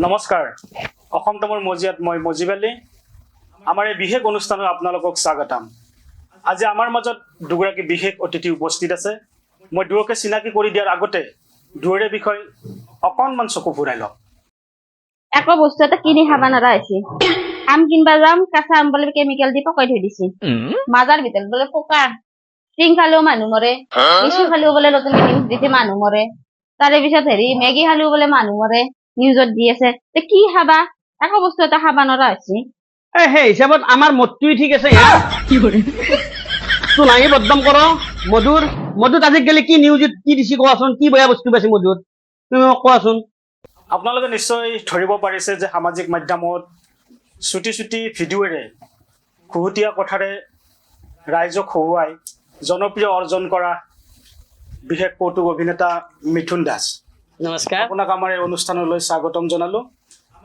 নমস্কাৰ অসম তামৰ মজিয়াত মই মজিবালি আমাৰ এই বিশেষ অনুষ্ঠানত আপোনালোকক স্বাগতম আজি আমাৰ মাজত দুগৰাকী বিশেষ অতিথি উপস্থিত আছে মই দুয়োকে চিনাকি কৰি দিয়াৰ আগতে দুয়োৰে বিষয় অকণমান চকু ফুৰাই লওক একো বস্তু এটা কিনি খাব নোৱাৰা হৈছে আম কিনবা যাম কাঁচা আম বোলে কেমিকেল দি পকাই থৈ দিছে মাজাৰ ভিতৰত বোলে পকা টিং খালেও মানুহ মৰে লিচু খালেও বোলে নতুন নিউজ দিছে মানুহ মৰে তাৰে পিছত মেগী খালেও বোলে মানুহ মৰে নিউজত দি আছে কি খাবা একো বস্তু এটা খাব নোৱাৰা হৈছে সেই হিচাপত আমাৰ মদটোই ঠিক আছে তো নাই বদনাম কৰ মধুত আজিকালি কি নিউজত কি দিছি কোৱাচোন কি বেয়া বস্তু পাইছে মধুত তুমি মোক কোৱাচোন আপোনালোকে নিশ্চয় ধৰিব পাৰিছে যে সামাজিক মাধ্যমত চুটি চুটি ভিডিঅ'ৰে খুহুতীয়া কথাৰে ৰাইজক হহুৱাই জনপ্ৰিয় অৰ্জন কৰা বিশেষ কৌতুক অভিনেতা মিথুন দাস নমস্কাৰ আপোনাক আমাৰ এই অনুষ্ঠানলৈ স্বাগতম জনালো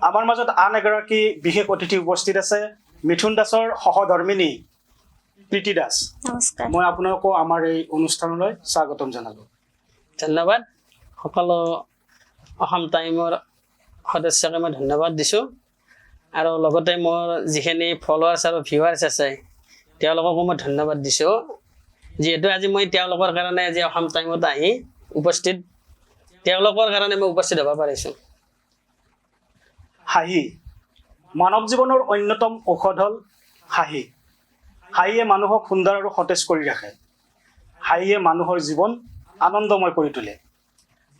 আমাৰ মাজত আন এগৰাকী বিশেষ অতিথি উপস্থিত আছে মিথুন দাসৰ সহধৰ্মিনী প্ৰীতি দাস নমস্কাৰ মই আপোনালোকক আমাৰ এই অনুষ্ঠানলৈ স্বাগতম জনালো ধন্যবাদ সকলো অসম টাইমৰ সদস্যকে মই ধন্যবাদ দিছোঁ আৰু লগতে মোৰ যিখিনি ফলোৱাৰ্ছ আৰু ভিউৱাৰ্ছ আছে তেওঁলোককো মই ধন্যবাদ দিছোঁ যিহেতু আজি মই তেওঁলোকৰ কাৰণে আজি অসম টাইমত আহি উপস্থিত তেওঁলোকৰ কাৰণে মই উপস্থিত হ'ব পাৰিছোঁ হাঁহি মানৱ জীৱনৰ অন্যতম ঔষধ হ'ল হাঁহি হাঁহিয়ে মানুহক সুন্দৰ আৰু সতেজ কৰি ৰাখে হাঁহিয়ে মানুহৰ জীৱন আনন্দময় কৰি তোলে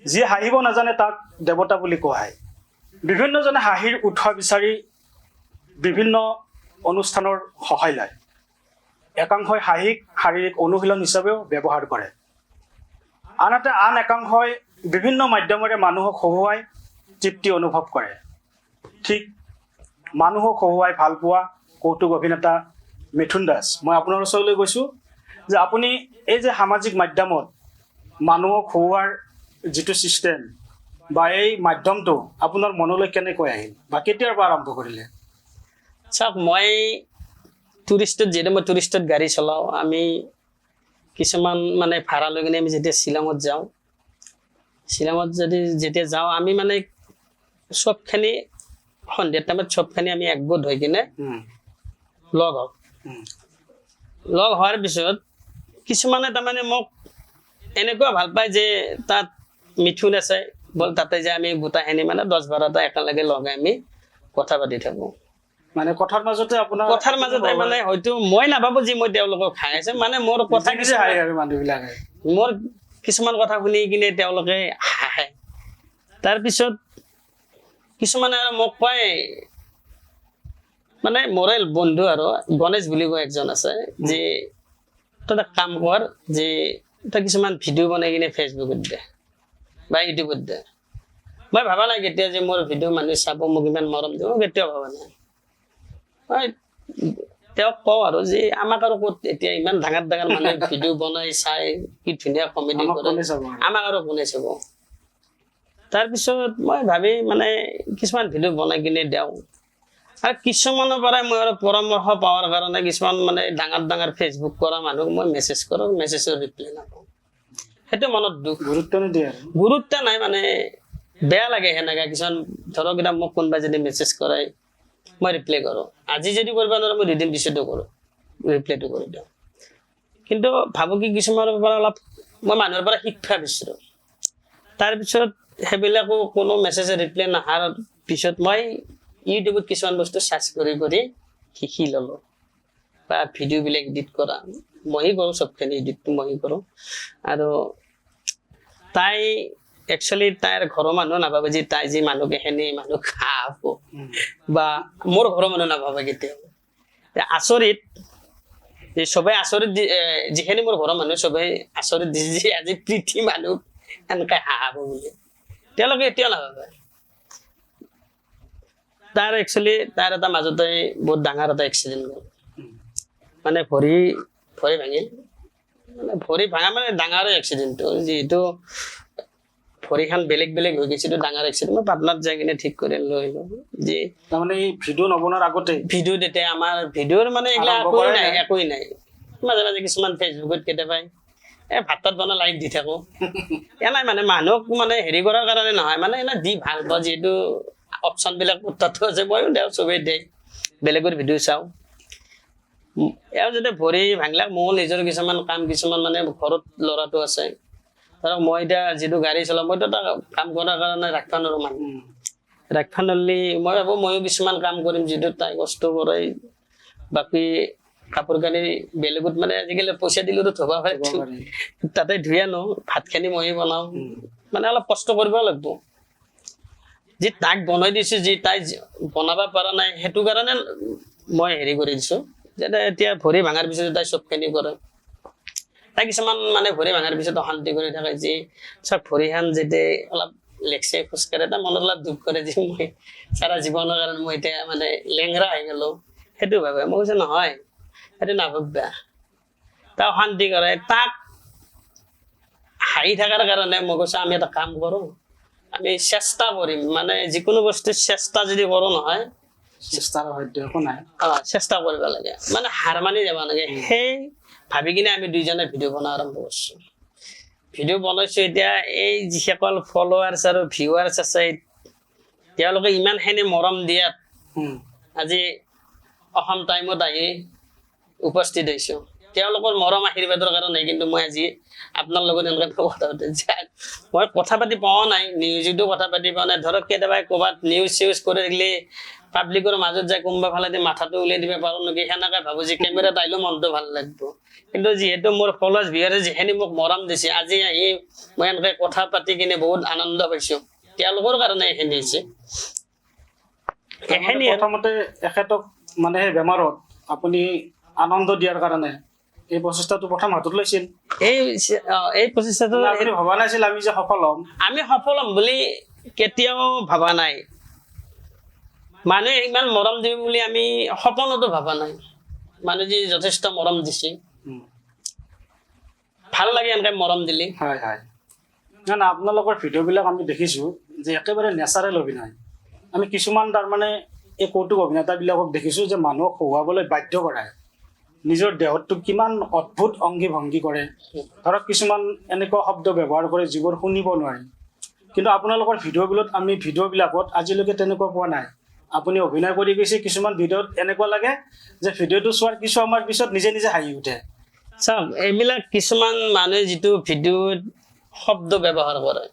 যিয়ে হাঁহিব নাজানে তাক দেৱতা বুলি কোৱা হয় বিভিন্নজনে হাঁহিৰ উৎস বিচাৰি বিভিন্ন অনুষ্ঠানৰ সহায় লয় একাংশই হাঁহিক শাৰীৰিক অনুশীলন হিচাপেও ব্যৱহাৰ কৰে আনহাতে আন একাংশই বিভিন্ন মাধ্যমেৰে মানুহক হহুৱাই তৃপ্তি অনুভৱ কৰে ঠিক মানুহক হহুৱাই ভাল পোৱা কৌতুক অভিনেতা মিথুন দাস মই আপোনাৰ ওচৰলৈ গৈছোঁ যে আপুনি এই যে সামাজিক মাধ্যমত মানুহক হহুৱাৰ যিটো ছিষ্টেম বা এই মাধ্যমটো আপোনাৰ মনলৈ কেনেকৈ আহিল বা কেতিয়াৰ পৰা আৰম্ভ কৰিলে চাওক মই টুৰিষ্টত যিহেতু মই টুৰিষ্টত গাড়ী চলাওঁ আমি কিছুমান মানে ভাড়া লৈ কিনে আমি যেতিয়া শ্বিলঙত যাওঁ শ্বিলঙত যেতিয়া যাওঁ আমি মানে চবখিনি সন্ধিয়া টাইমত চবখিনি আমি একগোট হৈ কিনে লগ হওঁ লগ হোৱাৰ পিছত কিছুমানে তাৰমানে মোক এনেকুৱা ভাল পায় যে তাত মিথুন আছে বল তাতে যে আমি গোটাখিনি মানে 10-12টা একেলগে লগাই আমি কথা পাতি থাকোঁ মানে কথাৰ মাজতে আপোনাৰ কথাৰ মাজতে মানে হয়তো মই নাভাবো যে মই তেওঁলোকক খাই আছে মানে মোৰ কথা মানুহবিলাকে মোৰ কিছুমান কথা শুনি কিনে তেওঁলোকে হাঁহে তাৰপিছত কিছুমানে আৰু মোক কয় মানে মোৰে বন্ধু আৰু গণেশ বুলি কয় একজন আছে যে তই এটা কাম কৰ যে তই কিছুমান ভিডিঅ' বনাই কিনে ফেচবুকত দে বা ইউটিউবত দে মই ভাবা নাই কেতিয়া যে মোৰ ভিডিঅ' মানুহে চাব মোক ইমান মৰম দিব কেতিয়াও ভাবা নাই মই তেওঁক কওঁ আৰু যে আমাক আৰু ক'ত এতিয়া ইমান ডাঙৰ ডাঙৰ মানুহে ভিডিঅ' বনাই চাই কি ধুনীয়া কমেডি কৰে আমাক আৰু কোনে চাব তাৰপিছত মই ভাবি মানে কিছুমান ভিডিঅ' বনাই কিনে দিওঁ আৰু কিছুমানৰ পৰাই মই আৰু পৰামৰ্শ পোৱাৰ কাৰণে কিছুমান মানে ডাঙৰ ডাঙৰ ফেচবুক কৰা মানুহক মই মেছেজ কৰোঁ মেছেজৰ ৰিপ্লাই নাপাওঁ সেইটো মনত দুখ গুৰুত্ব নিদিয়ে গুৰুত্ব নাই মানে বেয়া লাগে সেনেকা কিছুমান ধৰক এতিয়া মোক কোনোবাই যদি মেছেজ কৰে মই ৰিপ্লাই কৰোঁ আজি যদি কৰিব নোৱাৰোঁ মই 2 দিন পিছতো কৰোঁ ৰিপ্লাইটো কৰি দিওঁ কিন্তু ভাবোঁ কি কিছুমানৰ পৰা অলপ মই মানুহৰ পৰা শিক্ষা বিচাৰোঁ তাৰপিছত সেইবিলাকো কোনো মেছেজে ৰিপ্লাই নহাৰ পিছত মই ইউটিউবত কিছুমান বস্তু চাৰ্চ কৰি কৰি শিকি ল'লোঁ বা ভিডিঅ'বিলাক এডিট কৰা ময়ে কৰোঁ চবখিনি এডিটটো ময়ে কৰোঁ আৰু তাই একচুৱেলি তাইৰ ঘৰৰ মানুহ নাভাবে যে তাই যি মানুহকে সেনে মানুহ খাব বা মোৰ ঘৰৰ মানুহ নাভাবে কেতিয়াও আচৰিত যে চবেই আচৰিত যিখিনি মোৰ ঘৰৰ মানুহ চবেই আচৰিত দিছে যে আজি প্ৰীতি মানুহ এনেকৈ হাঁহাব বুলি তেওঁলোকে এতিয়াও নাভাবে তাৰ একচুৱেলি তাৰ এটা মাজতে বহুত ডাঙৰ এটা এক্সিডেণ্ট গ'ল মানে ভৰি ভাঙিল মানে ভৰি ভাঙা মানে ডাঙৰ এক্সিডেণ্টটো যিহেতু ভৰিখন বেলেগ বেলেগ হৈ গৈছিলোঁ ডাঙৰ এক্সিডেণ্ট মই পাটনাত যাই কিনে ঠিক কৰি লৈ আহিলোঁ যে তাৰমানে এই ভিডিঅ' নবনাৰ আগতে ভিডিঅ' তেতিয়া আমাৰ ভিডিঅ'ৰ মানে এইবিলাক একোৱেই নাই মাজে মাজে কিছুমান ফেচবুকত কেতিয়াবা ভাত তাত বনাই লাইক দি থাকোঁ এনাই মানে মানুহক মানে হেৰি কৰাৰ কাৰণে নহয় মানে এনে দি ভাল পাওঁ যিহেতু অপশ্যন বিলাক তাতো আছে ময়ো দেওঁ চবেই দে বেলেগৰ ভিডিঅ' চাওঁ এওঁ যদি ভৰি ভাঙিলাক মোৰ নিজৰ কিছুমান কাম কিছুমান মানে ঘৰত ল'ৰাটো আছে ধৰক মই এতিয়া যিটো গাড়ী চলাওঁ মইতো এটা কাম কৰাৰ কাৰণে ৰাখিব নোৱাৰো মানুহ ৰাখিব নোৱাৰিলে মই ভাবোঁ ময়ো কিছুমান কাম কৰিম যিটো তাই কষ্ট কৰে বাকী কাপোৰ কানি বেলেগত মানে আজিকালি পইচা দিলেতো ধুব পাৰে তাতে ধুই আনো ভাতখিনি ময়ে বনাওঁ মানে অলপ কষ্ট কৰিব লাগিব যি তাক বনাই দিছো যি তাই বনাব পৰা নাই সেইটো কাৰণে মই হেৰি কৰি দিছো যে এতিয়া ভৰি ভাঙাৰ পিছত তাই চবখিনি কৰে তাই কিছুমান মানে ভৰি ভাঙাৰ পিছত অশান্তি কৰি থাকে যি চব ভৰিখন যেতিয়া অলপ লেকচে খোজকাঢ়ে তাৰ মনত অলপ দুখ কৰে যে মই সাৰা জীৱনৰ কাৰণে মই এতিয়া মানে লেংৰা হৈ গলো সেইটো ভাবে মই কৈছো নহয় সেইটো নাভাবিবা তাই অশান্তি কৰে তাক হাঁহি থকাৰ কাৰণে মই কৈছো আমি এটা কাম কৰো আমি চেষ্টা কৰিম মানে যিকোনো বস্তু চেষ্টা যদি কৰো নহয় চেষ্টাৰ হয়তো একো নাই চেষ্টা কৰিব লাগে মানে হাৰ মানি যাব লাগে সেই ভাবি কিনে আমি দুইজনে ভিডিঅ' বনোৱা আৰম্ভ কৰিছো ভিডিঅ' বনাইছো এতিয়া এই যিসকল ফলোৱাৰ্ছ আৰু ভিউৱাৰ্ছ আছে তেওঁলোকে ইমানখিনি মৰম দিয়াত আজি অসম টাইমত আহি উপস্থিত হৈছো তেওঁলোকৰ মৰম আশীৰ্বাদৰ কাৰণে কিন্তু মই আজি আপোনাৰ লগত এনেকৈ কথা পাতি মই কথা পাতি পোৱা নাই নিউজতো কথা পাতি পোৱা নাই ধৰক কেতিয়াবা ক'ৰবাত নিউজ চিউজ কৰি থাকিলে পাব্লিকৰ মাজত যায় কোনোবা ফালেদি মাথাটো উলিয়াই দিব পাৰো নেকি সেনেকৈ ভাবো যে কেমেৰাত আহিলেও মনটো ভাল লাগিব কিন্তু যিহেতু মোৰ ফলোৱাৰ্ছ ভিউৱাৰে যিখিনি মোক মৰম দিছে আজি আহি মই এনেকৈ কথা পাতি কিনে বহুত আনন্দ পাইছো তেওঁলোকৰ কাৰণে এইখিনি হৈছে প্ৰথমতে এখেতক মানে সেই বেমাৰত আপুনি আনন্দ দিয়াৰ কাৰণে এই প্ৰচেষ্টাটো প্ৰথম হাতত লৈছিল এই প্ৰচেষ্টাটো আপুনি ভবা নাছিল আমি যে সফল হ'ম আমি সফল হ'ম বুলি কেতিয়াও ভবা নাই মানুহে ইমান মৰম দিব বুলি আমি সপোনতো ভবা নাই মানুহে যি যথেষ্ট মৰম দিছে ভাল লাগে এনেকৈ মৰম দিলে হয় হয় না আপোনালোকৰ ভিডিঅ'বিলাক আমি দেখিছোঁ যে একেবাৰে নেচাৰেল অভিনয় আমি কিছুমান তাৰমানে এই কৌতুক অভিনেতাবিলাকক দেখিছোঁ যে মানুহক হহুৱাবলৈ বাধ্য কৰায় নিজৰ দেহটোক কিমান অদ্ভুত অংগী ভংগী কৰে ধৰক কিছুমান এনেকুৱা শব্দ ব্যৱহাৰ কৰে যিবোৰ শুনিব নোৱাৰি কিন্তু আপোনালোকৰ ভিডিঅ'বিলাকত আজিলৈকে তেনেকুৱা পোৱা নাই আপুনি অভিনয় কৰি গৈছে কিছুমান ভিডিঅ'ত এনেকুৱা লাগে যে ভিডিঅ'টো চোৱাৰ কিছু সময়ৰ পিছত নিজে নিজে হাঁহি উঠে চাওক এইবিলাক কিছুমান মানুহে যিটো ভিডিঅ'ত শব্দ ব্যৱহাৰ কৰে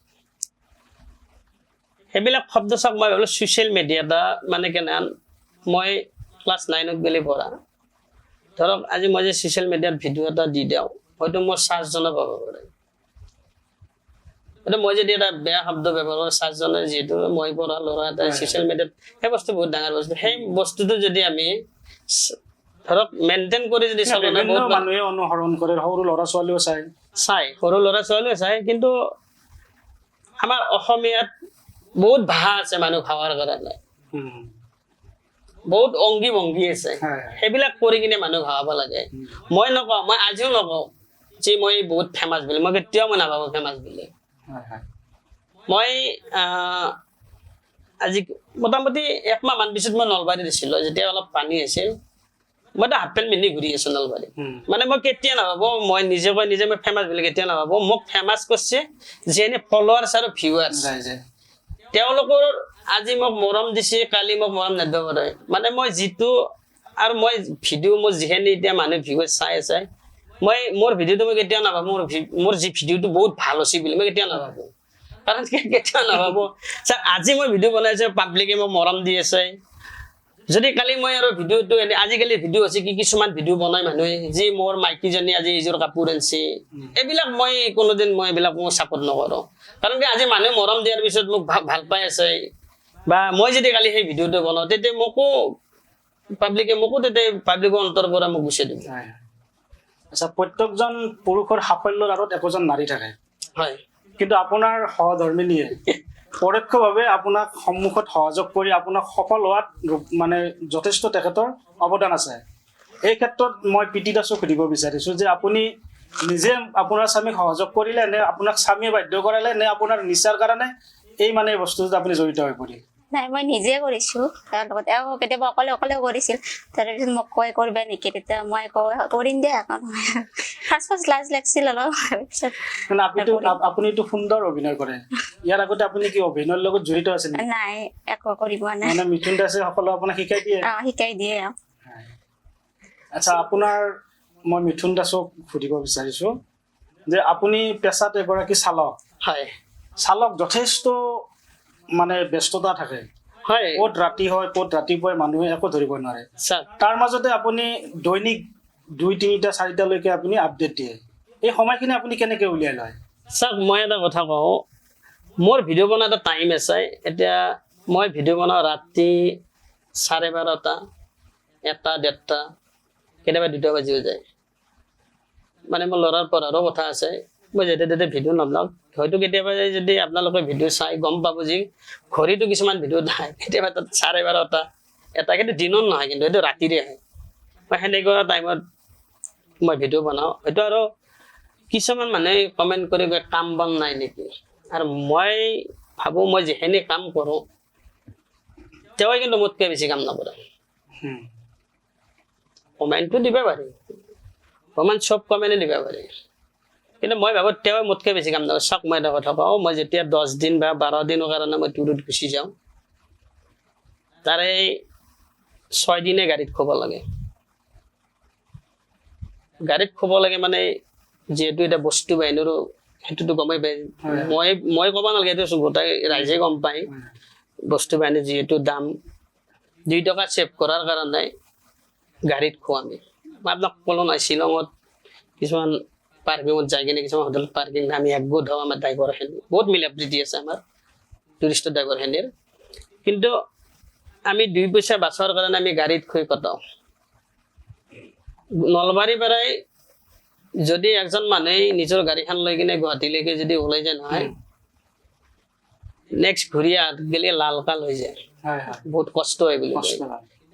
সেইবিলাক শব্দ চাওক মই ভাবিলোঁ ছ'চিয়েল মিডিয়াত মানে কেনে মই ক্লাছ 9ত গ'লে পঢ়া ধৰক আজি মই যে ছ'চিয়েল মিডিয়াত ভিডিঅ' এটা দি দিওঁ হয়তো মোৰ চাৰ্জজনে পাব পাৰে কিন্তু মই যদি এটা বেয়া শব্দ ব্যৱহাৰ কৰোঁ চাৰ্জজনে যিহেতু মই পঢ়া ল'ৰা এটা ছ'চিয়েল মিডিয়াত সেই বস্তু বহুত ডাঙৰ বস্তু সেই বস্তুটো যদি আমি ধৰক মেইনটেইন কৰি যদি চলো মানুহে অনুসৰণ কৰে সৰু ল'ৰা ছোৱালীও চাই সৰু ল'ৰা ছোৱালীও চাই কিন্তু আমাৰ অসমীয়াত বহুত ভাষা আছে মানুহ ভাৱাৰ কাৰণে বহুত অংগী ভংগী আছে সেইবিলাক কৰি কিনে মানুহ ভাবাব লাগে মই নকওঁ মই আজিও নকওঁ যে মই বহুত ফেমাছ বুলি মই কেতিয়াও মই নাভাবোঁ ফেমাছ বুলি মই আজি মোটামুটি 1 মাহমান পিছত মই নলবাৰী দিছিলোঁ যেতিয়া অলপ পানী আছিল মই এটা হাফ পেণ্ট পিন্ধি ঘূৰি আছো নলবাৰী মানে মই কেতিয়া নাভাবো মই নিজে মই ফেমাছ বুলি কেতিয়া নাভাবো মোক ফেমাছ কৰিছে যেনে ফলোৱাৰ্ছ আৰু ভিউৱাৰ্ছ তেওঁলোকৰ আজি মোক মৰম দিছে কালি মোক মৰম নিদিব পাৰে মানে মই যিটো আৰু মই ভিডিঅ' মোৰ যিখিনি এতিয়া মানুহে ভিউৱাৰ্ছ চাই আছে মই মোৰ ভিডিঅ'টো মই কেতিয়াও নাভাবো মোৰ যি ভিডিঅ'টো বহুত ভাল হৈছে বুলি মই কেতিয়াও নাভাবো কাৰণ কেতিয়াও নাভাবো ছাৰ আজি মই ভিডিঅ' বনাইছো পাব্লিকে মোক মৰম দি আছে যদি কালি মই আৰু ভিডিঅ'টো আজিকালি ভিডিঅ' আছে কিছুমান ভিডিঅ' বনাই মানুহে যি মোৰ মাইকীজনী আজি এইযোৰ কাপোৰ আনিছে এইবিলাক মই কোনোদিন মই এইবিলাক মই ছাপোৰ্ট নকৰোঁ কাৰণ কি আজি মানুহে মৰম দিয়াৰ পিছত মোক ভাল পাই আছে বা মই যদি কালি সেই ভিডিঅ'টো বনাওঁ তেতিয়া মোকো তেতিয়া পাব্লিকৰ অন্তৰ পৰা মোক গুচাই দিব আচ্ছা প্ৰত্যেকজন পুৰুষৰ সাফল্যৰ আঁৰত একোজন নাৰী থাকে হয় কিন্তু আপোনাৰ সহধৰ্মিনীয়ে পৰোক্ষভাৱে আপোনাক সন্মুখত সহযোগ কৰি আপোনাক সফল হোৱাত মানে যথেষ্ট তেখেতৰ অৱদান আছে এই ক্ষেত্ৰত মই পিটি দাসক সুধিব বিচাৰিছোঁ যে আপুনি নিজে আপোনাৰ স্বামীক সহযোগ কৰিলে নে আপোনাক স্বামীয়ে বাধ্য কৰালে নে আপোনাৰ নিচাৰ কাৰণে এই মানে বস্তুটোত আপুনি জড়িত হৈ পৰিল নাই মই নিজে কৰিছো তাৰ লগত এওঁ কেতিয়াবা অকলে অকলেও কৰিছিল তাৰপিছত মোক কয় কৰিবা নেকি তেতিয়া মই কওঁ কৰিম দে ফাৰ্ষ্ট লাজ লাগিছিল অলপ তাৰপিছত মানে আপুনিতো সুন্দৰ অভিনয় কৰে ইয়াৰ আগতে আপুনি কি অভিনয়ৰ লগত জড়িত আছে নেকি নাই একো কৰিব নাই মানে মিথুন দাসে সকলো আপোনাক শিকাই দিয়ে শিকাই দিয়ে আচ্ছা আপোনাৰ মই মিথুন দাসক সুধিব বিচাৰিছো যে আপুনি পেছাত এগৰাকী চালক হয় চালক যথেষ্ট মানে ব্যস্ততা থাকে হয় ক'ত ৰাতি হয় ক'ত ৰাতিপুৱাই মানুহে একো ধৰিব নোৱাৰে চাওক তাৰ মাজতে আপুনি দৈনিক 2-3টা 4টালৈকে আপুনি আপডেট দিয়ে এই সময়খিনি আপুনি কেনেকৈ উলিয়াই লয় চাওক মই এটা কথা কওঁ মোৰ ভিডিঅ' বনোৱা এটা টাইম আছে এতিয়া মই ভিডিঅ' বনাওঁ ৰাতি 12:30 1টা 1:30 কেতিয়াবা 2টা বাজিও যায় মানে মোৰ ল'ৰাৰ পঢ়াৰো কথা আছে মই যেতে তেতে ভিডিঅ' নবনাওঁ হয়তো কেতিয়াবা যদি আপোনালোকে ভিডিঅ' চাই গম পাব যে ঘড়ীটো কিছুমান ভিডিঅ' নাই কেতিয়াবা তাত 12:30 এটা কিন্তু দিনত নহয় কিন্তু এইটো ৰাতিৰে হয় মই সেনেকুৱা টাইমত মই ভিডিঅ' বনাওঁ হয়তো আৰু কিছুমান মানুহে কমেণ্ট কৰি কয় কাম বন নাই নেকি আৰু মই ভাবোঁ মই যিখিনি কাম কৰোঁ তেওঁ কিন্তু মোতকৈ বেছি কাম নকৰে কমেণ্টটো দিব পাৰি কমেণ্ট চব কমেণ্টে দিব পাৰি কিন্তু মই ভাবোঁ তেওঁ মোতকৈ বেছি কাম নকৰে চাওক মই এটা কথা কওঁ মই যেতিয়া 10 দিন বা 12 দিনৰ কাৰণে মই টুৰত গুচি যাওঁ তাৰে 6 দিনে গাড়ীত শুব লাগে মানে যিহেতু এটা বস্তু বাহিনীৰো সেইটোতো গমেই পায় মই ক'ব নালাগে এইটো গোটেই ৰাইজে গম পায় বস্তু বাহিনীৰ যিহেতু দাম 2 টকা ছেভ কৰাৰ কাৰণে গাড়ীত খোৱা আমি মই আপোনাক ক'লো নাই শ্বিলঙত কিছুমান পাৰ্কিঙত যাই কিনে কিছুমান হোটেল পাৰ্কিং আমি একগোট হওঁ আমাৰ ড্ৰাইভাৰখিনি বহুত মিলা প্ৰীতি আছে আমাৰ টুৰিষ্টৰ ড্ৰাইভাৰখিনিৰ কিন্তু আমি 2 পইচা বাচৰ কাৰণে আমি গাড়ীত খুই কটাওঁ নলবাৰীৰ পৰাই যদি একজন মানুহে নিজৰ গাড়ীখন লৈ কিনে গুৱাহাটীলৈকে যদি ওলাই যায় নহয় নেক্সট ঘূৰি গেলে লালকাল হৈ যায় বহুত কষ্ট হয় বুলি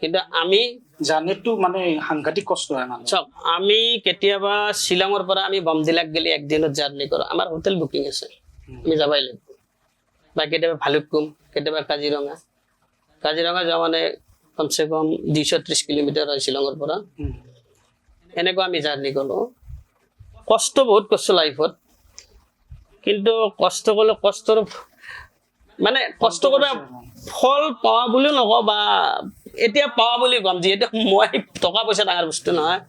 কিন্তু আমি জানেতো মানে সাংঘাতিক কষ্ট হয় মানে চাওক আমি কেতিয়াবা শ্বিলঙৰ পৰা আমি বমদিলাক গেলি একদিনত জাৰ্ণি কৰোঁ আমাৰ হোটেল বুকিং আছে আমি যাবই লাগিব বা কেতিয়াবা ভালুকপুং কেতিয়াবা কাজিৰঙা যোৱা মানে কমচে কম 230 কিলোমিটাৰ হয় শ্বিলঙৰ পৰা এনেকুৱা আমি জাৰ্ণি কৰোঁ কষ্ট বহুত কৰিছোঁ লাইফত কিন্তু কষ্ট কৰিলে কষ্টৰ মানে কষ্ট কৰা ফল পাৱা বুলিও নকওঁ বা এতিয়া পাৱা বুলি ক'ম যিহেতু মই টকা পইচা ডাঙৰ বস্তু নহয়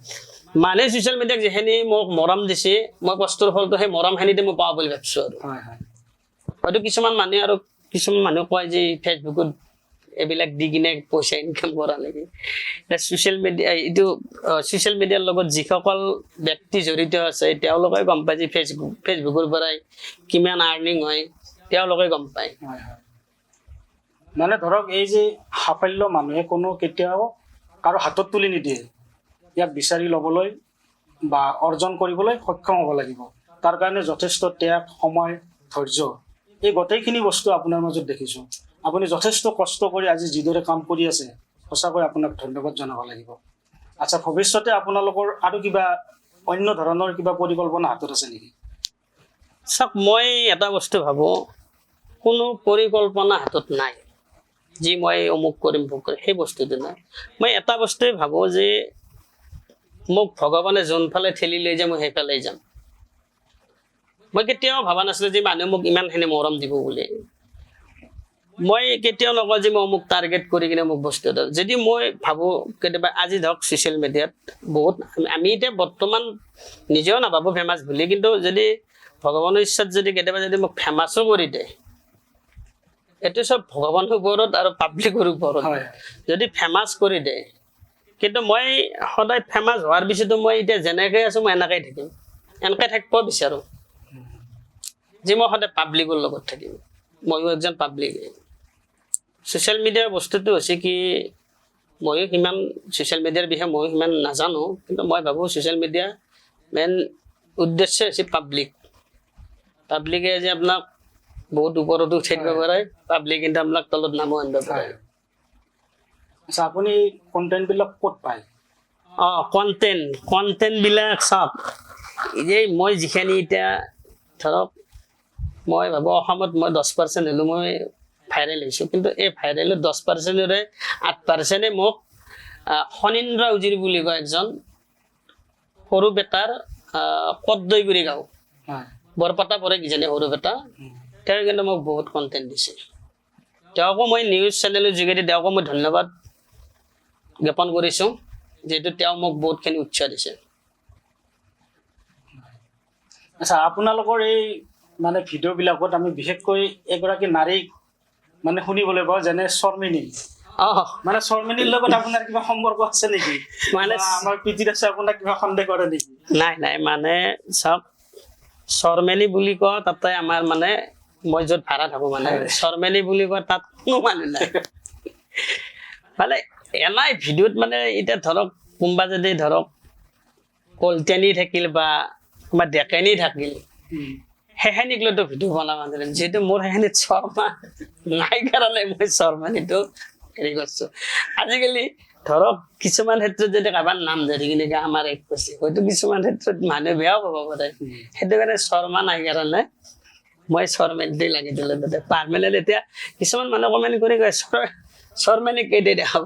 মানে ছ'চিয়েল মিডিয়াক যিখিনি মোক মৰম দিছে মই কষ্টৰ ফলটো সেই মৰমখিনিতে মই পাওঁ বুলি ভাবিছোঁ আৰু হয়তো কিছুমান মানুহে কয় যে ফেচবুকত এইবিলাক দি কিনে পইচা ইনকাম কৰা নেকি ছ'চিয়েল মিডিয়াৰ লগত যিসকল ব্যক্তি জড়িত আছে তেওঁলোকে গম পায় যে ফেচবুকৰ পৰাই কিমান আৰ্নিং হয় তেওঁলোকে গম পায় মানে ধৰক এই যে সাফল্য মানুহে কোনো কেতিয়াও কাৰো হাতত তুলি নিদিয়ে ইয়াক বিচাৰি ল'বলৈ বা অৰ্জন কৰিবলৈ সক্ষম হ'ব লাগিব তাৰ কাৰণে যথেষ্ট ত্যাগ সময় ধৈৰ্য এই গোটেইখিনি বস্তু আপোনাৰ মাজত দেখিছোঁ আপুনি যথেষ্ট কষ্ট কৰি আজি যিদৰে কাম কৰি আছে সঁচাকৈ আপোনাক ধন্যবাদ জনাব লাগিব আচ্ছা ভৱিষ্যতে আপোনালোকৰ আৰু কিবা অন্য ধৰণৰ কিবা পৰিকল্পনা হাতত আছে নেকি চাওক মই এটা বস্তু ভাবোঁ কোনো পৰিকল্পনা হাতত নাই যি মই অমুক কৰিম সেই বস্তুটো নাই মই এটা বস্তুৱে ভাবোঁ যে মোক ভগৱানে যোনফালে ঠেলি লৈ যায় মই সেইফালেই যাম মই কেতিয়াও ভবা নাছিলোঁ যে মানুহে মোক ইমানখিনি মৰম দিব বুলি মই কেতিয়াও নকওঁ যে মই অমুক টাৰ্গেট কৰি কিনে মোক বস্তু এটা যদি মই ভাবোঁ কেতিয়াবা আজি ধৰক ছ'চিয়েল মিডিয়াত বহুত আমি এতিয়া বৰ্তমান নিজেও নাভাবোঁ ফেমাছ বুলি কিন্তু যদি ভগৱানৰ ইচ্ছাত যদি কেতিয়াবা যদি মোক ফেমাছো কৰি দিয়ে এইটো চব ভগৱানৰ ওপৰত আৰু পাব্লিকৰ ওপৰত যদি ফেমাছ কৰি দিয়ে কিন্তু মই সদায় ফেমাছ হোৱাৰ পিছতো মই এতিয়া যেনেকৈ আছোঁ মই এনেকৈ থাকিম এনেকৈ থাকিব বিচাৰোঁ যে মই সদায় পাব্লিকৰ লগত থাকিম ময়ো একজন পাব্লিক ছ'চিয়েল মিডিয়াৰ বস্তুটো হৈছে কি ময়ো সিমান ছ'চিয়েল মিডিয়াৰ বিষয়ে ময়ো সিমান নাজানো কিন্তু মই ভাবোঁ ছ'চিয়েল মিডিয়া মেইন উদ্দেশ্য হৈছে পাব্লিকে যে আপোনাক বহুত ওপৰতো উঠাই দিব পাৰে পাব্লিক কিন্তু আপোনাক তলত নামো আনিব পাৰে আচ্ছা আপুনি কণ্টেণ্টবিলাক ক'ত পায় কণ্টেণ্টবিলাক চাওক এই মই যিখিনি এতিয়া ধৰক মই ভাবোঁ অসমত মই 10% হ'লেও মই ভাইৰেল হৈছোঁ, কিন্তু এই ভাইৰেলৰ 10%ৰে 8%-এ মোক ফণীন্দ্ৰ উজিৰ বুলি কয় একজন সৰু বেটাৰ কদৈগুৰি গাঁও হয় বৰপেটা পৰে কিজানি সৰু বেটা, তেওঁ কিন্তু মোক বহুত কণ্টেণ্ট দিছে। তেওঁকো মই নিউজ চেনেলৰ যোগেদি তেওঁকো মই ধন্যবাদ জ্ঞাপন কৰিছোঁ, যিহেতু তেওঁ মোক বহুতখিনি উৎসাহ দিছে। আচ্ছা, আপোনালোকৰ এই মানে ভিডিঅ'বিলাকত আমি বিশেষকৈ এগৰাকী নাৰীক মানে শুনিবলৈ পাওঁ, যেনে শৰ্মিনী। মানে শৰ্মিনীৰ লগত আপোনাৰ কিবা সম্পৰ্ক আছে নেকি? মানে বা আমাৰ পিতৃ দাসে আপোনাক কিবা সন্দেহ কৰে নেকি? নাই মানে চাওক, শৰ্মেলি বুলি কয় তাতে আমাৰ মানে মই য'ত ভাড়া থাকো মানে শৰ্মেলি বুলি কয় তাত কোনো মানুহ নাই। মানে এনাই ভিডিঅ'ত মানে এতিয়া ধৰক কোনোবা যদি ধৰক কলটেনি থাকিল বা কোনোবা ডেকেনি থাকিল, সেইখিনিক লৈতো ভিডিঅ' বনাব মানে, যিহেতু মোৰ সেইখিনিত শৰ্মা নাই কাৰণে মই শৰ্মানীটো হেৰি কৰিছো। আজিকালি ধৰক কিছুমান ক্ষেত্ৰত যদি কাৰোবাৰ নাম ধৰি কিনে আমাৰ এক কৈছে, হয়তো কিছুমান ক্ষেত্ৰত মানুহে বেয়াও পাব পাৰে, সেইটো কাৰণে শৰ্মা নাই কাৰণে মই শৰ্মেলিটোৱে লাগি দিলো তাতে পাৰ্মেনেণ্ট। এতিয়া কিছুমান মানুহে কমেণ্ট কৰি কয় শৰ্মেলি কেইটাই দেখাব।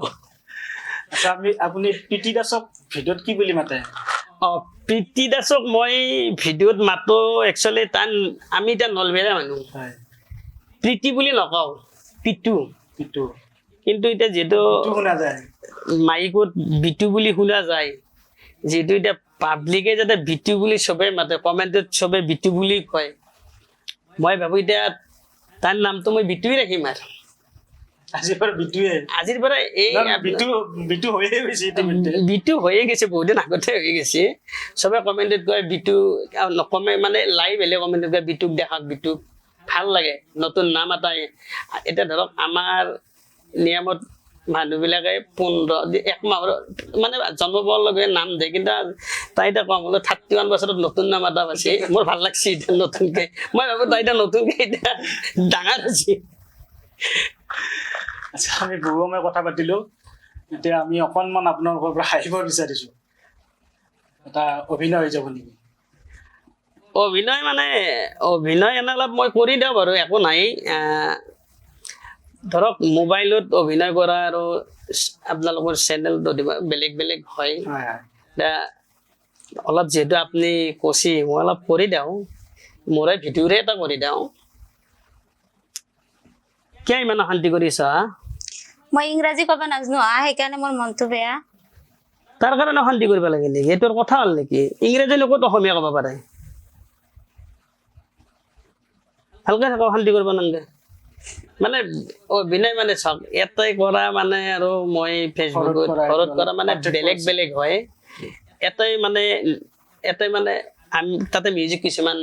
আচ্ছা, আপুনি পিতৃ দাসক ভিডিঅ'ত কি বুলি মাতে? প্ৰীতি দাসক মই ভিডিঅ'ত মাতো একচুৱেলি তাৰ আমি এতিয়া নলবেৰীয়া মানুহ, হয় প্ৰীতি বুলি নকওঁ, পিটু। পিতু কিন্তু এতিয়া যিহেতু শুনা যায়। মাইকত বিটু বুলি শুনা যায়, যিহেতু এতিয়া পাব্লিকে যাতে বিটু বুলি চবে মাতে, কমেণ্টত চবে বিটু বুলি কয়, মই ভাবো এতিয়া তাৰ নামটো মই বিটুৱে ৰাখিম আৰু আজিৰ পৰা বিটুৱে। আজিৰ পৰা এই বিটু হৈয়ে গৈছে ইতিমধ্যে। বিটু হৈয়ে গৈছে, বহুত দিন আগতে হৈ গৈছে। চবে কমেণ্টত কয় বিটু, নকমে মানে লাইভ হ'লে কমেণ্টত কয় বিটুক দেখাক, বিটুক ভাল লাগে, নতুন নাম এটা। এতিয়া ধৰক আমাৰ নিয়মত মানুহবিলাকে 1 মাহৰ মানে জন্ম পোৱাৰ লগে নাম দিয়ে, কিন্তু তাই এতিয়া কম হ'লো 31 বছৰত নতুন নাম এটা পাইছে, মোৰ ভাল লাগছে এতিয়া নতুনকে। মই ভাবো তাই এতিয়া নতুনকে এতিয়া ডাঙৰ হৈছে। আচ্ছা, আমি বহু সময় কথা পাতিলো, এতিয়া আমি অকণমান আপোনালোকৰ পৰা হাঁহিব বিচাৰিছো। এটা অভিনয় হৈ যাব নেকি? অভিনয় মানে অভিনয় এনে অলপ মই কৰি দিওঁ বাৰু, একো নাই। ধৰক মোবাইলত অভিনয় কৰা আৰু আপোনালোকৰ চেনেলটো বেলেগ বেলেগ হয়। হয় হয় এতিয়া অলপ যিহেতু আপুনি কৈছে, মই অলপ কৰি দিওঁ, মোৰে ভিডিঅ'ৰে এটা কৰি দিওঁ। কিয় ইমান অশান্তি কৰিছা? মই ইংৰাজী ক'ব নাজানো সেইকাৰণে মোৰ মনটো বেয়া। তাৰ কাৰণে অশান্তি কৰিব লাগে নেকি? এইটোৰ কথা হ'ল নেকি? ইংৰাজী লগত অসমীয়া ক'ব পাৰে, ভালকে থাকক, অশান্তি কৰিব নালাগে। মানে অভিনয় মানে চাওক, এটাই কৰা মানে আৰু মই ফেচবুকত ঘৰত কৰা মানে বেলেগ বেলেগ হয়। এটাই মানে আমি তাতে মিউজিকো কিছুমান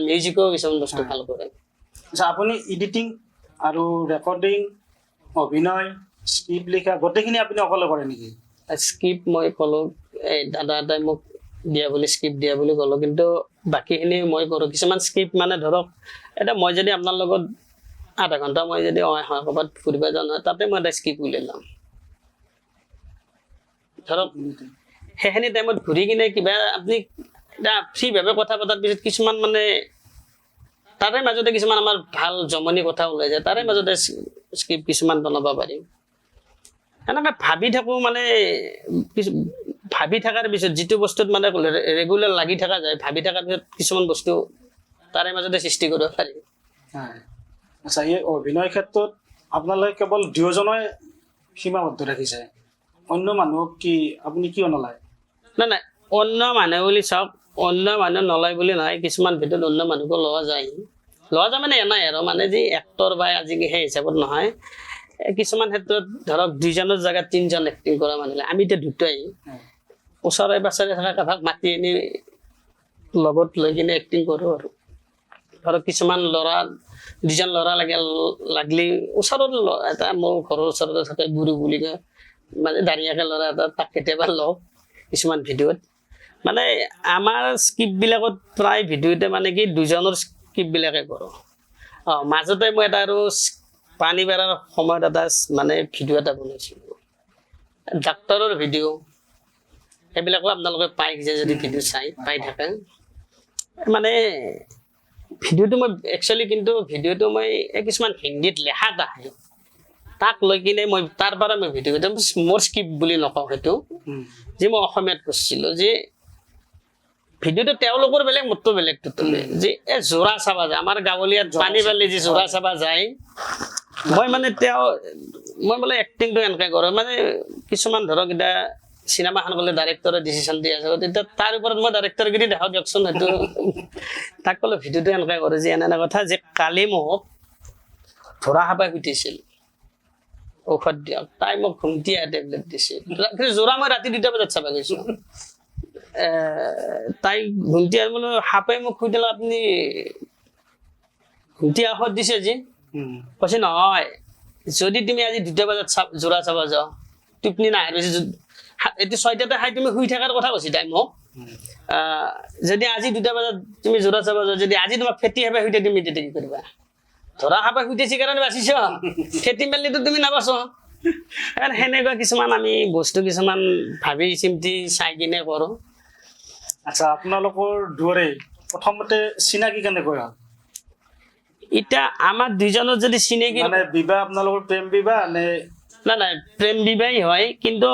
বস্তু ভাল কৰে। আচ্ছা, আপুনি এডিটিং আৰু ৰেকৰ্ডিং, অভিনয়, স্ক্ৰিপ্ট লিখা গোটেইখিনি আপুনি অকলে কৰে নেকি? স্ক্ৰিপ্ট মই ক'লো, এই দাদা এটাই মোক স্ক্ৰিপ্ট দিয়া বুলি ক'লো, কিন্তু বাকীখিনি মই কৰোঁ। কিছুমান স্ক্ৰিপ্ট মানে ধৰক এতিয়া মই যদি আপোনাৰ লগত আধা ঘণ্টা মই যদি ক'ৰবাত ফুৰিব যাওঁ নহয়, তাতে মই এটা স্ক্ৰিপ্ট উলিয়াই লওঁ। ধৰক সেইখিনি টাইমত ঘূৰি কিনে কিবা আপুনি এতিয়া ফ্ৰীভাৱে কথা পতাৰ পিছত কিছুমান মানে তাৰে মাজতে কিছুমান আমাৰ ভাল জমনি কথা ওলাই যায়, তাৰে মাজতে স্ক্ৰিপ্ট কিছুমান বনাব পাৰিম। এনেকৈ ভাবি থাকোঁ মানে, ভাবি থকাৰ পিছত যিটো বস্তুত মানে ৰেগুলাৰ লাগি থকা যায়, ভাবি থকাৰ পিছত কিছুমান বস্তু তাৰে মাজতে সৃষ্টি কৰিব পাৰি। আচ্ছা, এই অভিনয় ক্ষেত্ৰত আপোনালোকে কেৱল দুয়োজনে সীমাবদ্ধ ৰাখিছে, অন্য মানুহক কি আপুনি কিয় নলয়? নাই, অন্য মানুহ বুলি চাওক, অন্য মানুহ নলয় বুলি নহয়, কিছুমান ভিতৰত অন্য মানুহকো লোৱা যায় মানে এনাই আৰু মানে যি এক্টৰ বা আজিকালি সেই হিচাপত নহয়। কিছুমান ক্ষেত্ৰত ধৰক 2জনৰ জেগাত 3জন এক্টিং কৰা মানুহ, আমি এতিয়া দুটাই ওচৰে পাছৰে থকা কাষক মাতি আনি লগত লৈ কিনে এক্টিং কৰোঁ। আৰু ধৰক কিছুমান ল'ৰা 2জন ল'ৰা লাগলি ওচৰত এটা মোৰ ঘৰৰ ওচৰতে থাকে, গুৰু বুলি কয়, মানে দাঁড়িয়াকে ল'ৰা এটা, তাক কেতিয়াবা লওঁ কিছুমান ভিডিঅ'ত। মানে আমাৰ স্ক্ৰিপ্টবিলাকত প্ৰায় ভিডিঅ'তে মানে কি 2জনৰ স্ক্ৰিপ্টবিলাকে কৰোঁ। মাজতে মই এটা আৰু পানী বেৰাৰ সময়ত এটা মানে ভিডিঅ' এটা বনাইছিলোঁ, ডাক্তৰৰ ভিডিঅ', সেইবিলাকো আপোনালোকে পাই যায় যদি ভিডিঅ' পাই থাকে। মানে ভিডিঅ'টো মই একচুৱেলি, কিন্তু ভিডিঅ'টো মই কিছুমান হিন্দীত লেখাত আহে, তাক লৈ কিনে মই তাৰ পৰা মই ভিডিঅ' কৰিম মোৰ স্ক্ৰিপ্ট বুলি নকওঁ সেইটো যে মই অসমীয়াত কৈছিলো যে ভিডিঅ'টো তেওঁলোকৰ বেলেগ মোৰটো বেলেগ টোটেলি যে জোৰা চাবা যায় আমাৰ গাঁৱলীয়াত পানী বালি যে জোৰা চাবা যায় মই মানে মই বোলে এক্টিংটো এনেকৈ কৰোঁ মানে কিছুমান ধৰক এতিয়া চিনেমাখন গ'লে ডাইৰেক্টৰে ডিচিশ্যন দি আছে তেতিয়া তাৰ ওপৰত মই ডাইৰেক্টৰগিৰি দেখাওঁ দিয়কচোন সেইটো তাক ক'লে ভিডিঅ'টো এনেকৈ কৰে যে এনে কথা যে কালি মোক ধৰা সাপাই সুধিছিল ঔষধ দিয়ক তাই মোক ঘুমটিয়া টেবলেট দিছিল জোৰা মই ৰাতি 2টা বজাত চাব গৈছো তাই ঘুমটিয়া বোলো সাপে মোক সুধিলে আপুনি ঘুমটিয়া ঔষধ দিছে যি কৈছে নহয় যদি তুমি আজি 2টা বজাত জোৰা চাব যাওঁ টোপনি নাই এইটো 6টাতে খাই তুমি শুই থকাৰ কথা কৈছি তাই মোক যদি আজি 2টা বজাত তুমি জোৰা চাব যাওঁ যদি আজি তোমাক ফেটি সাপে সুধে তুমি তেতিয়া কি কৰিবা ধৰা সাপে সুধিছি কাৰণে বাচিছ ফেটি মেলিতো তুমি নাবাচো সেনেকুৱা কিছুমান আমি বস্তু কিছুমান ভাবি চিন্তি চাই কিনে কৰো আচ্ছা আপোনালোকৰ দুয়োৰে প্ৰথমতে চিনাকি কেনেকৈ হ'ল এতিয়া আমাৰ দুইজনৰ যদি চিনাকি মানে বিবাহ আপোনালোকৰ প্ৰেম বিবাহ নে নাই প্ৰেম বিবাহ হয় কিন্তু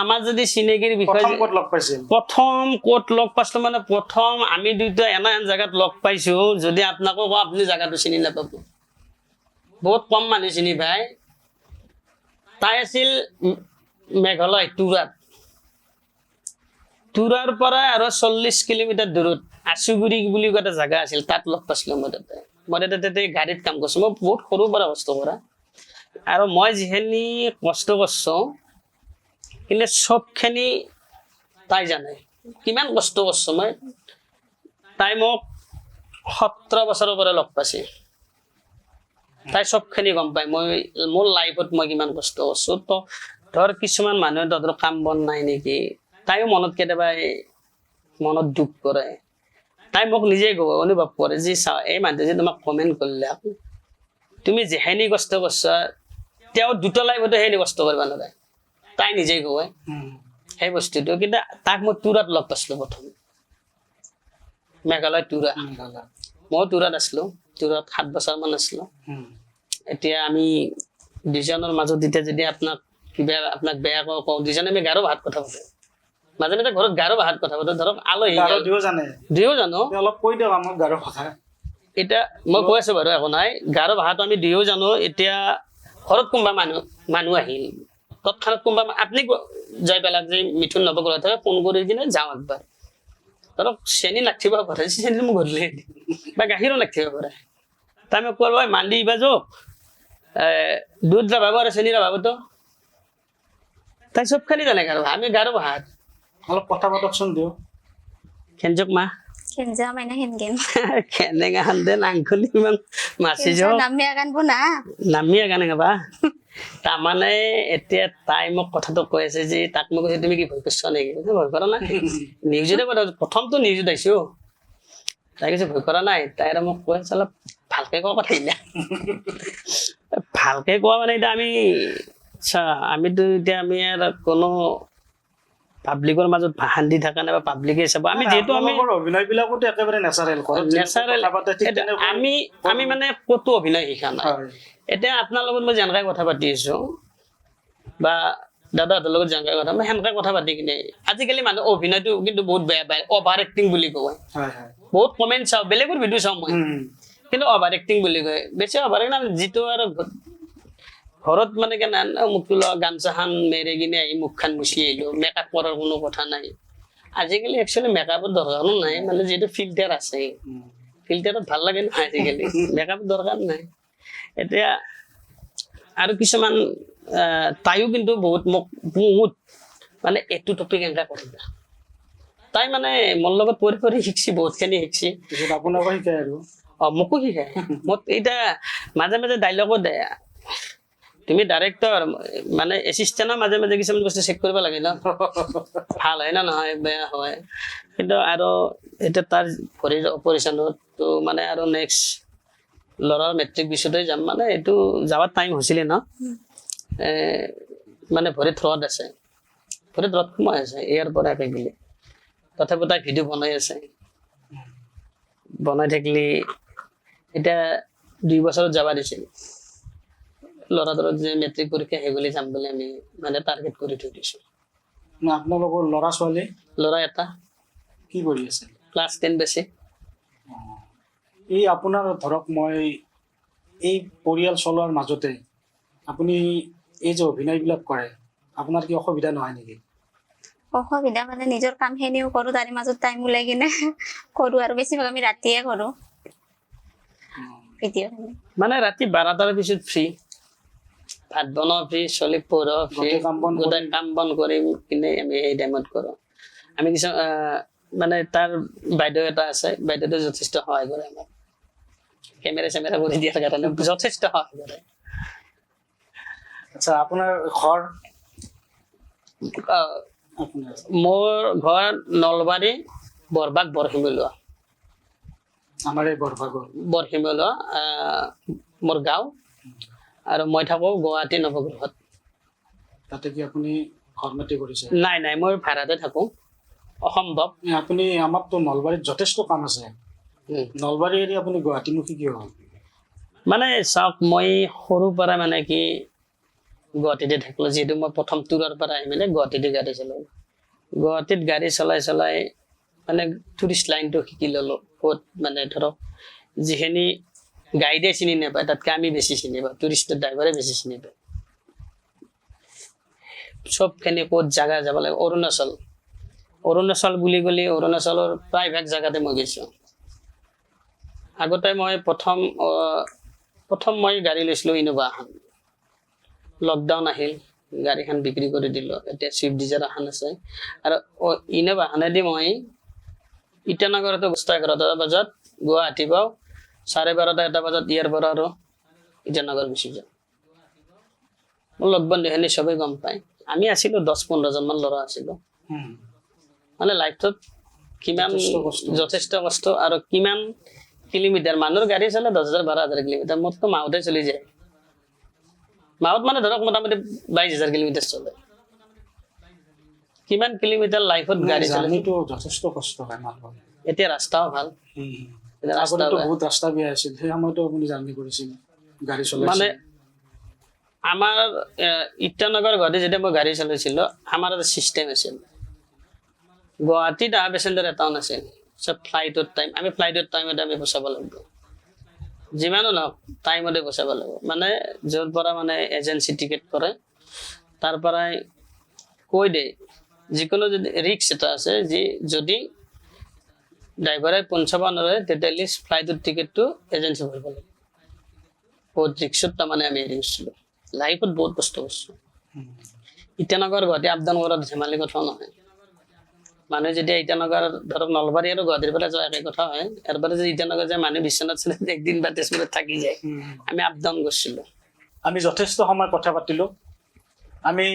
আমাৰ যদি চিনাকিৰ বিষয়ে প্ৰথম ক'ত লগ পাইছিল প্ৰথম ক'ত লগ পাইছিলো মানে প্ৰথম আমি দুইটা এনে জেগাত লগ পাইছো যদি আপোনাকো কওঁ আপুনি জেগাটো চিনি নাপাব বহুত কম মানুহ চিনি পায় তাই আছিল মেঘালয় তুৰাৰ পৰা আৰু 40 কিলোমিটাৰ দূৰত আচুগুৰি বুলি এটা জেগা আছিল তাত লগ পাইছিলো মই তাতে গাড়ীত কাম কৰিছো মই বহুত সৰুৰ পৰা কষ্ট কৰা আৰু মই যিখিনি কষ্ট কৰিছো কিন্তু চবখিনি তাই জানে কিমান কষ্ট কৰিছো মই তাই মোক 17 বছৰৰ পৰা লগ পাইছে তাই চবখিনি গম পায় মই মোৰ লাইফত মই কিমান কষ্ট কৰিছো তো ধৰ কিছুমান মানুহে ধৰ কাম বন নাই নেকি তাইও মনত কেতিয়াবা মনত দুখ কৰে তাই মোক নিজে অনুভৱ কৰে যে চাওঁ এই মানুহটো যে তোমাক কমেণ্ট কৰিলে তুমি যেখিনি কষ্ট কৰিছা তেওঁ 2টা লাইফতো সেইখিনি কষ্ট কৰিব নালাগে তাই নিজে কয় সেই বস্তুটো কিন্তু তাক মই তুৰাত লগ পাইছিলো প্ৰথম মেঘালয় তুৰা মই তুৰাত আছিলো তুৰাত 7 বছৰমান আছিলো এতিয়া আমি দুজনৰ মাজত এতিয়া যদি আপোনাক বেয়া কওঁ দুজনে আমি গাৰো ভাত কথা পাতো মাজে মাজে ঘৰত গাৰো ভাত কথা পাতো ধৰক আলহী দুয়ো জানো অলপ কৈ দিয়ক আমাক গাৰো ভাষা এতিয়া মই কৈ আছো বাৰু একো নাই গাৰো ভাষাটো আমি দুয়ো জানো এতিয়া ঘৰত কোনোবা মানুহ আহিল তৎক্ষণাত কোনোবা আপুনি যাই পেলাক যে মিথুন নৱগ্ৰহ থাকে ফোন কৰি কিনে যাওঁ একবাৰ ধৰক চেনি নাখিব পাৰে চেনি মোক ঘৰলে বা গাখীৰো নাখিব পাৰে তাই মোক ক'ল মান্দি বাজো দুধ ৰাভাব আৰু চেনি ৰাভাবতো তাই চবখিনি জানে গাৰো আমি গাৰো ভাত অলপ কথা পাতকচোন দিয়ক খেনজক মা Kenja main hen খেনেঙা হান্দে নাংখলি ইমান মাছি যাও namanya kan puna নামিয়া গানে গাবা তাৰমানে এতিয়া তাই মোক কথাটো কৈ আছে যে তাক মোক কৈছে তুমি কি ভয় কৰিছ নেকি ভয় কৰা নাই নিউজতে প্ৰথমটো নিউজত আহিছো তাই কৈছে ভয় কৰা নাই তাই আৰু মোক কৈ অলপ ভালকে কোৱা কথা ইলা ভালকে কোৱা মানে এতিয়া আমিতো এতিয়া আমি আৰু কোনো পাব্লিকৰ মাজত ভাষণ দি থকা নাই বা পাব্লিকে চাব আমি যেহেতু আমি অভিনয়বিলাকতো একেবাৰে নেচাৰেল আমি মানে ক'তো অভিনয় শিকা নাই এতিয়া আপোনাৰ লগত মই যেনেকৈ কথা পাতি আছো বা দাদাহঁতৰ লগত যেনেকৈ কথা মই সেনেকৈ কথা পাতি কিনে আজিকালি মানুহ অভিনয়টো কিন্তু বহুত বেয়া পায় অভাৰ এক্টিং বুলি কয় বহুত কমেণ্ট চাওঁ বেলেগৰ ভিডিঅ' চাওঁ মই কিন্তু অভাৰ এক্টিং বুলি কয় বেছি অভাৰ এক্টিং যিটো আৰু ঘৰত মানে কেনে মুখটো গামচাখন মেৰি কিনে আহি মুখখন মুচি আহিলো মেকআপ কৰাৰ কোনো কথা নাই আজিকালি একচুৱেলি মেকআপৰ দৰকাৰো নাই মানে যিহেতু ফিল্টাৰ আছে ফিল্টাৰত ভাল লাগে নহয় আজিকালি মেকআপৰ দৰকাৰ নাই এতিয়া আৰু কিছুমান তাইও কিন্তু বহুত মানে এইটো টপিক এনেকা কৰিবা তাই মানে মোৰ লগত পৰি পৰি শিকছি বহুতখিনি শিকছি আপোনাকো শিকায় আৰু মোকো শিকায় মোক এতিয়া মাজে মাজে ডাইলগো দে তুমি ডাইৰেক্টৰ মানে এচিষ্টেণ্টৰ মাজে মাজে কিছুমান বস্তু চেক কৰিব লাগে ন ভাল হয় না নহয় বেয়া হয় কিন্তু আৰু এতিয়া তাৰ ভৰিৰ অপাৰেশ্যনতো মানে আৰু নেক্সট ল'ৰাৰ মেট্ৰিক পিছতে যাম মানে এইটো যাৱাৰ টাইম হৈছিলে ন মানে ভৰিত ৰদ আছে ভৰিত ৰদ সোমাই আছে ইয়াৰ পৰা একে গেলি তথাপি তাই ভিডিঅ' বনাই আছে বনাই থাকিলে এতিয়া 2 বছৰত যাবা দিছিল ল'ৰাটোৰ যে মেট্ৰিক পৰীক্ষা শেষ হ'লে যাম বুলি আমি মানে টাৰ্গেট কৰি থৈ দিছোঁ। না আপোনালোকৰ ল'ৰা ছোৱালী ল'ৰা এটা কি কৰি আছে? ক্লাছ 10 বেছি। এই আপোনাৰ ধৰক মই এই পৰিয়াল চলোৱাৰ মাজতে আপুনি এই যে অভিনয়বিলাক কৰে আপোনাৰ কি অসুবিধা নহয় নেকি? অসুবিধা মানে নিজৰ কামখিনিও কৰোঁ, তাৰে মাজত টাইম ওলাই কিনে কৰোঁ, আৰু বেছিভাগ আমি ৰাতিয়ে কৰোঁ ভিডিঅ'খিনি। মানে ৰাতি 12টাৰ পিছত ফ্ৰী, ভাত বনোৱা ফ্ৰী, চলি পঢ়া ফ্ৰী, গোটেই কাম বন গোটেই কাম বন কৰি কিনে আমি সেই টাইমত কৰোঁ। আমি কিছু মানে তাৰ বাইদেউ এটা আছে, বাইদেউটো যথেষ্ট সহায় কৰে আমাক, কেমেৰা চেমেৰা কৰি দিয়াৰ কাৰণে যথেষ্ট সহায় কৰে। আচ্ছা আপোনাৰ ঘৰ? আপোনাৰ মোৰ ঘৰ নলবাৰী বৰবাগ বৰশিমলুৱা। আমাৰ এই বৰভাগৰ বৰশিমলুৱা মোৰ গাঁও, আৰু মই থাকোঁ গুৱাহাটী নৱগ্ৰহত। তাতে কি আপুনি ঘৰ মাটি কৰিছে? নাই নাই, মই ভাড়াতে থাকোঁ, অসম্ভৱ। আপুনি আমাৰতো নলবাৰীত যথেষ্ট কাম আছে, নলবাৰী এৰি আপুনি গুৱাহাটীমুখী কিয় হ'ল? মানে চাওক, মই সৰুৰ পৰা মানে কি গুৱাহাটীতে থাকিলোঁ, যিহেতু মই প্ৰথম টুৰৰ পৰা আহি মানে গুৱাহাটীতে গাড়ী চলাওঁ। গুৱাহাটীত গাড়ী চলাই চলাই মানে টুৰিষ্ট লাইনটো শিকি ল'লোঁ। ক'ত মানে ধৰক যিখিনি গাইডে চিনি নাপায় তাতকৈ আমি বেছি চিনি পাওঁ, টুৰিষ্টৰ ড্ৰাইভাৰে বেছি চিনি পায় চবখিনি। ক'ত জাগা যাব লাগে, অৰুণাচল বুলি ক'লে অৰুণাচলৰ প্ৰায়ভাগ জেগাতে মই গৈছোঁ। আগতে মই প্ৰথম মই গাড়ী লৈছিলোঁ ইনোভা এখন, লকডাউন আহিল, গাড়ীখন বিক্ৰী কৰি দিলোঁ, এতিয়া চুইফ্ট ডিজাৰ এখন আছে। আৰু ইনোভা এখনেদি মই ইটানগৰতো 11টা বজাত গুৱাহাটী পাওঁ, 12:30 এটা বজাত ইয়াৰ পৰা আৰু ইটানগৰ গুচি যাওঁ। মোৰ লগ বন্ধুখিনি চবেই গম পায়। আমি আছিলোঁ 10-15জনমান ল'ৰা আছিলোঁ। মানে লাইফটোত কিমান যথেষ্ট কষ্ট, আৰু কিমান কিলোমিটাৰ মানুহৰ গাড়ী চলে 10,000 12,000 কিলোমিটাৰ, মোৰতো মাহতে চলি যায়। মাহত মানে ধৰক মোটামুটি 22,000 কিলোমিটাৰ চলে। কিমান কিলোমিটাৰ লাইফত গাড়ী চলে, যথেষ্ট কষ্ট হয় মানুহৰ। এতিয়া ৰাস্তাও ভাল, আগতেতো বহুত ৰাস্তা বেয়া আছিল, সেই সময়তো আপুনি জাৰ্ণি কৰিছিল, গাড়ী চলাইছিল। মানে আমাৰ ইটানগৰ গুৱাহাটী যেতিয়া মই গাড়ী চলাইছিলোঁ, আমাৰ এটা চিষ্টেম আছিল। গুৱাহাটীত অহা পেচেঞ্জাৰ এটাও নাছিল, চব ফ্লাইটৰ টাইম। আমি ফ্লাইটৰ টাইমতে আমি বচাব লাগিব, যিমানো নহওক টাইমতে বচাব লাগিব। মানে য'ৰ পৰা মানে এজেঞ্চি টিকেট কৰে তাৰ পৰাই কৈ দিয়ে, যিকোনো যদি ৰিক্স এটা আছে, যি যদি ড্ৰাইভাৰে পঞ্চাব নোৱাৰে তেতিয়াহ'লে ফ্লাইটৰ টিকেটটো এজেঞ্চি ভৰিব লাগে। বহুত ৰিক্সত তাৰমানে আমি হেৰি কৰিছিলোঁ, লাইফত বহুত কষ্ট কৰিছোঁ। ইটানগৰ গুৱাহাটী আপ ডাউন কৰাত ধেমালি কথাও নহয়। মানুহে যেতিয়া ইটানগৰ ধৰক নলবাৰী আৰু গুৱাহাটীৰ পৰা যোৱা একে কথা হয়, ইয়াৰ পৰা যদি ইটানগৰ যায় মানুহে বিশ্বনাথ চাৰিআলিত একদিন বা তেজপুৰত থাকি যায়। আমি আপ ডাউন কৰিছিলোঁ। আমি যথেষ্ট সময় কথা পাতিলোঁ। আমি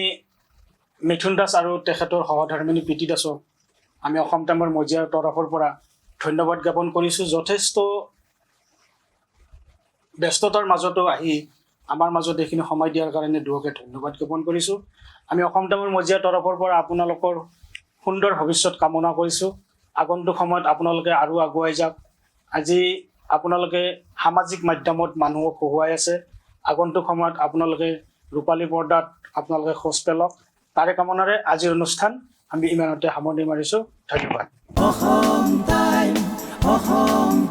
মিথুন দাস আৰু তেখেতৰ সহধৰ্মিনী প্ৰীতি দাসক আমি অসম টাইমৰ মজিয়াৰ তৰফৰ পৰা ধন্যবাদ জ্ঞাপন কৰিছোঁ। যথেষ্ট ব্যস্ততাৰ মাজতো আহি আমাৰ মাজত এইখিনি সময় দিয়াৰ কাৰণে দুয়োকে ধন্যবাদ জ্ঞাপন কৰিছোঁ। আমি অসম টাইমৰ মজিয়াৰ তৰফৰ পৰা আপোনালোকৰ সুন্দৰ ভৱিষ্যত কামনা কৰিছোঁ। আগন্তুক সময়ত আপোনালোকে আৰু আগুৱাই যাওক। আজি আপোনালোকে সামাজিক মাধ্যমত মানুহক হহুৱাই আছে, আগন্তুক সময়ত আপোনালোকে ৰূপালী পৰ্দাত আপোনালোকে খোজ পেলক, তাৰে কামনাৰে আজিৰ অনুষ্ঠান আমি ইমানতে সামৰণি মাৰিছোঁ। ধন্যবাদ। অসম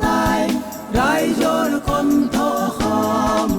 টাইম ৰাইজৰ কণ্ঠ অসম